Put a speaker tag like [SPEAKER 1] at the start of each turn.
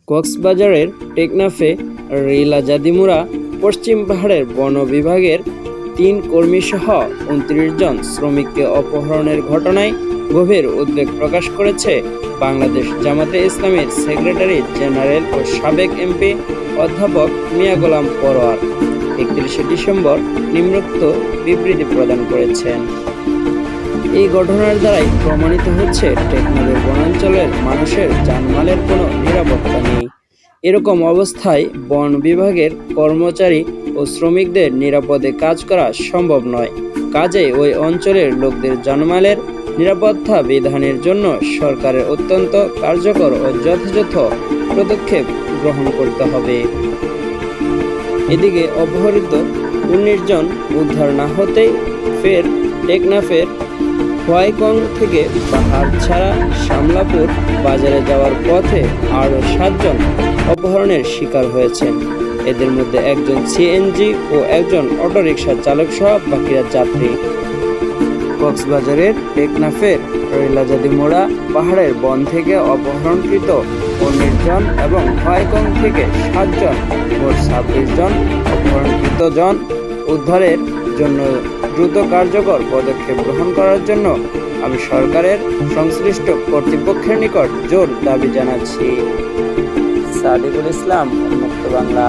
[SPEAKER 1] কক্সবাজারের টেকনাফে রিলা জাদিমুরা পশ্চিম পাহাড়ের বন বিভাগের ৩ কর্মীসহ ২৯ জন শ্রমিককে অপহরণের ঘটনায় গভীর উদ্বেগ প্রকাশ করেছে বাংলাদেশ জামাতে ইসলামীর সেক্রেটারি জেনারেল ও সাবেক এমপি অধ্যাপক মিয়া গোলাম পরোয়ার। ৩১শে ডিসেম্বর নিম্নোক্ত বিবৃতি প্রদান করেছেন। এই ঘটনার দ্বারাই প্রমাণিত হচ্ছে টেকনাফের বনাঞ্চলের মানুষের জানমালের কোনো নিরাপত্তা নেই। এরকম অবস্থায় বন বিভাগের কর্মচারী ও শ্রমিকদের নিরাপদে কাজ করা সম্ভব নয়। কাজেই ওই অঞ্চলের লোকদের জানমালের নিরাপত্তা বিধানের জন্য সরকারের অত্যন্ত কার্যকর ও যথাযথ পদক্ষেপ গ্রহণ করতে হবে। এদিকে অপহৃত ১৯ জন উদ্ধার না হতেই ফের টেকনাফের হোয়াইকং থেকে পাহাড়ছাড়া শামলাপুর বাজারে যাওয়ার পথে আরও ৭ জন অপহরণের শিকার হয়েছেন। এদের মধ্যে একজন সিএনজি ও একজন অটোরিকশা চালক সহ বাকিরা যাত্রী। কক্সবাজারের টেকনাফের রিলাজাদিমোড়া পাহাড়ের বন থেকে অপহরণকৃত ১৯ জন এবং হোয়াইকং থেকে ৭ জন মোট ২৬ জন অপহরণকৃত জন উদ্ধারের জন্য দ্রুত কার্যকর পদক্ষেপ গ্রহণ করার জন্য আমি সরকারের সংশ্লিষ্ট কর্তৃপক্ষের নিকট জোর দাবি জানাচ্ছি। সাদিকুল ইসলাম, উন্মুক্ত বাংলা।